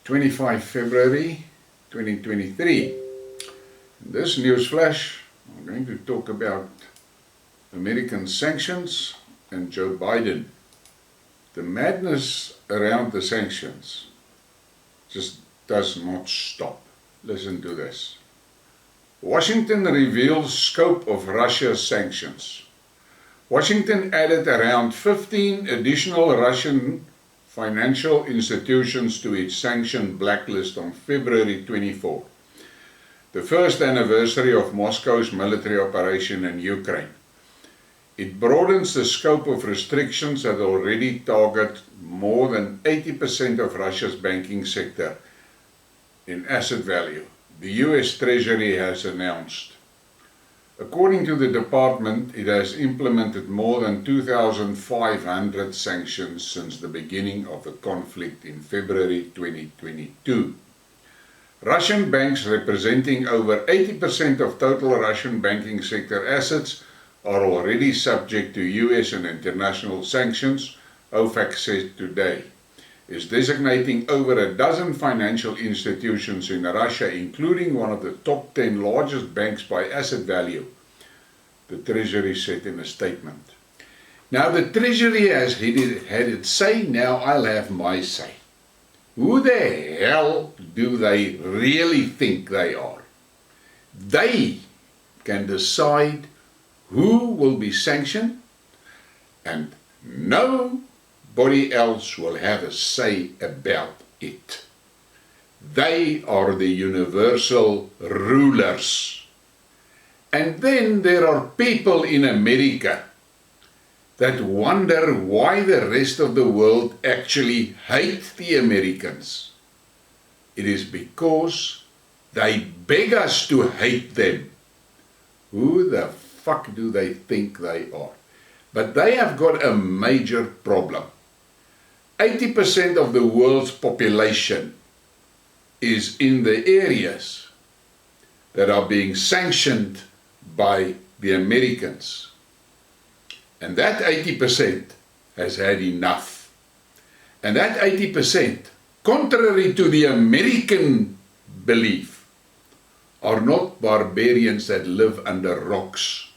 25 February 2023. In this news flash, I'm going to talk about American sanctions and Joe Biden. The madness around the sanctions just does not stop. Listen to this. Washington reveals scope of Russia's sanctions. Washington added around 15 additional Russian financial institutions to its sanction blacklist on February 24, the first anniversary of Moscow's military operation in Ukraine. It broadens the scope of restrictions that already target more than 80% of Russia's banking sector in asset value, the US Treasury has announced. According to the department, it has implemented more than 2,500 sanctions since the beginning of the conflict in February 2022. Russian banks representing over 80% of total Russian banking sector assets are already subject to US and international sanctions, OFAC said today. Is designating over a dozen financial institutions in Russia, including one of the top 10 largest banks by asset value, the Treasury said in a statement. Now the Treasury has had its say, now I'll have my say. Who the hell do they really think they are? They can decide who will be sanctioned, and nobody else will have a say about it. They are the universal rulers. And then there are people in America that wonder why the rest of the world actually hate the Americans. It is because they beg us to hate them. Who the fuck do they think they are? But they have got a major problem. 80% of the world's population is in the areas that are being sanctioned by the Americans. And that 80% has had enough. And that 80%, contrary to the American belief, are not barbarians that live under rocks.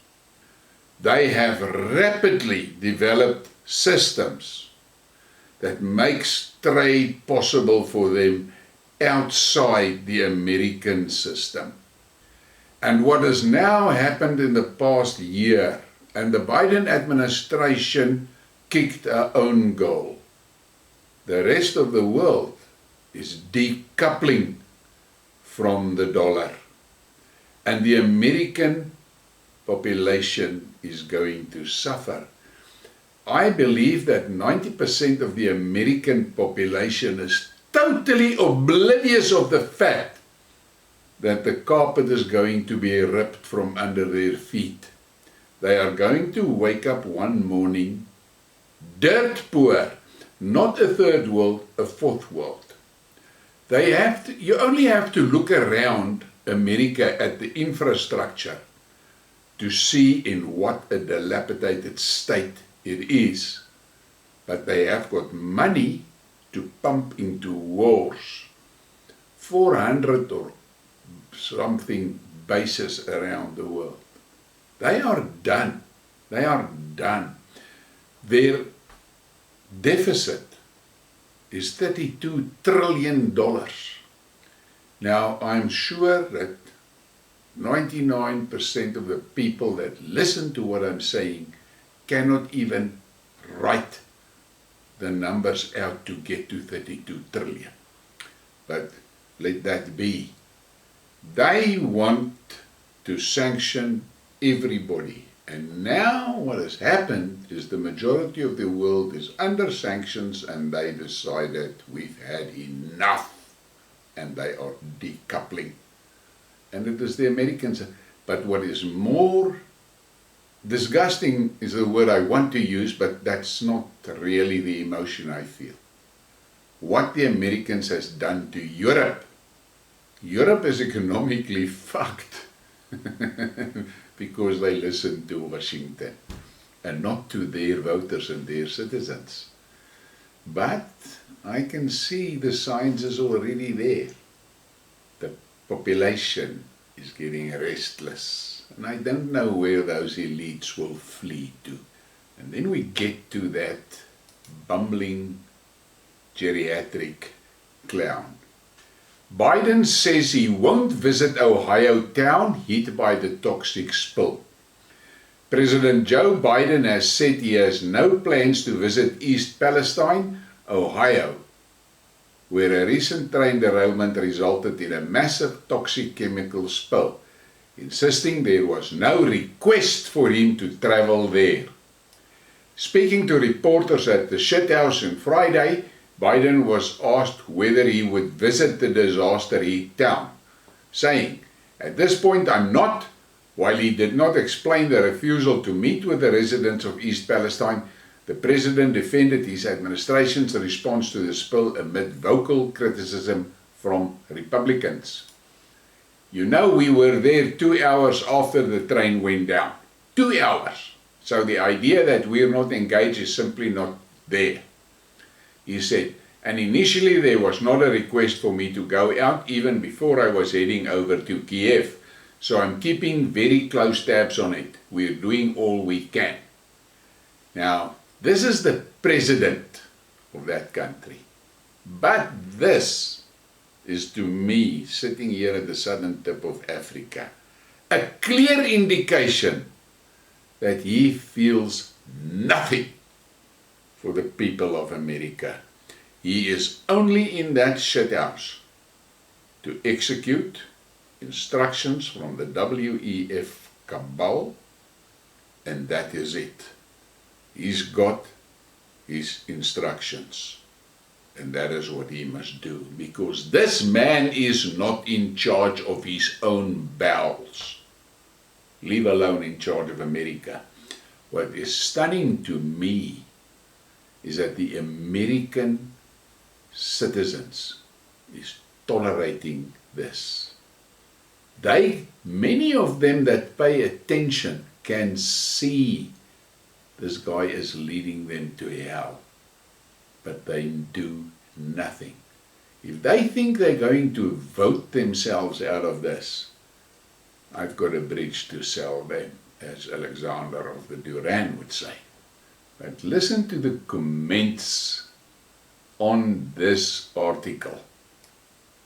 They have rapidly developed systems that makes trade possible for them outside the American system. And what has now happened in the past year, and the Biden administration kicked our own goal. The rest of the world is decoupling from the dollar. And the American population is going to suffer. I believe that 90% of the American population is totally oblivious of the fact that the carpet is going to be ripped from under their feet. They are going to wake up one morning dirt poor, not a third world, a fourth world. You only have to look around America at the infrastructure to see in what a dilapidated state it is. But they have got money to pump into wars. 400 or something bases around the world. They are done. They are done. Their deficit is $32 trillion. Now, I'm sure that 99% of the people that listen to what I'm saying cannot even write the numbers out to get to 32 trillion. But let that be. They want to sanction everybody. And now what has happened is the majority of the world is under sanctions, and they decided we've had enough. And they are decoupling. And it is the Americans. But what is more disgusting is the word I want to use, but that's not really the emotion I feel. What the Americans has done to Europe. Europe is economically fucked because they listen to Washington and not to their voters and their citizens. But I can see the signs is already there. The population is getting restless. And I don't know where those elites will flee to. And then we get to that bumbling geriatric clown. Biden says he won't visit Ohio town hit by the toxic spill. President Joe Biden has said he has no plans to visit East Palestine, Ohio, where a recent train derailment resulted in a massive toxic chemical spill, insisting there was no request for him to travel there. Speaking to reporters at the shithouse on Friday, Biden was asked whether he would visit the disaster-hit town, saying, "At this point I'm not." While he did not explain the refusal to meet with the residents of East Palestine, the president defended his administration's response to the spill amid vocal criticism from Republicans. "You know, we were there 2 hours after the train went down. 2 hours. So the idea that we're not engaged is simply not there," he said. "And initially there was not a request for me to go out even before I was heading over to Kiev. So I'm keeping very close tabs on it. We're doing all we can." Now, this is the president of that country. But this is, to me, sitting here at the southern tip of Africa, a clear indication that he feels nothing for the people of America. He is only in that shithouse to execute instructions from the WEF cabal, and that is it. He's got his instructions, and that is what he must do, because this man is not in charge of his own bowels, leave alone in charge of America. What is stunning to me is that the American citizens is tolerating this. Many of them that pay attention can see this guy is leading them to hell, but they do nothing. If they think they're going to vote themselves out of this, I've got a bridge to sell them, as Alexander of the Duran would say. But listen to the comments on this article.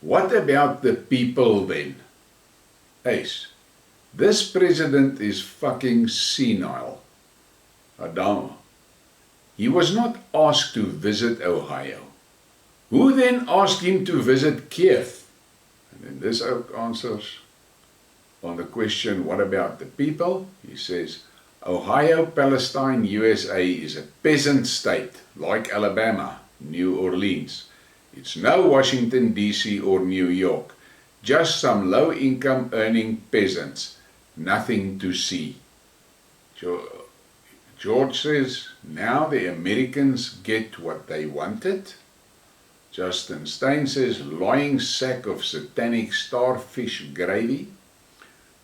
What about the people then? Ace, this president is fucking senile. Adama. He was not asked to visit Ohio. Who then asked him to visit Kiev? And then this ook answers on the question, what about the people? He says, Ohio, Palestine, USA is a peasant state, like Alabama, New Orleans. It's no Washington, D.C. or New York. Just some low-income earning peasants. Nothing to see. George says, now the Americans get what they wanted. Justin Stein says, lying sack of satanic starfish gravy.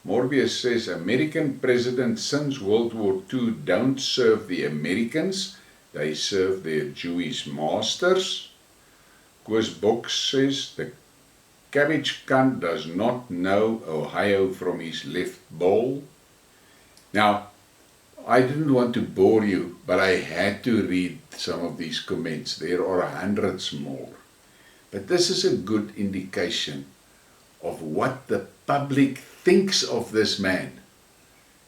Morbius says, American presidents since World War II don't serve the Americans, they serve their Jewish masters. Koos Box says, the cabbage cunt does not know Ohio from his left bowl. Now, I didn't want to bore you, but I had to read some of these comments. There are hundreds more. But this is a good indication of what the public thinks of this man.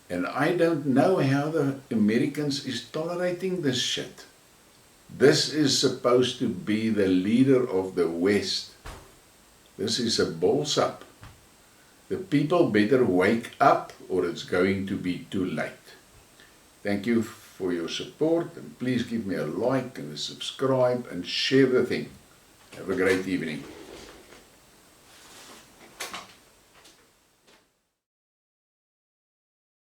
And I don't know how the Americans is tolerating this shit. This is supposed to be the leader of the West. This is a balls up. The people better wake up or it's going to be too late. Thank you for your support, and please give me a like and a subscribe and share the thing. Have a great evening.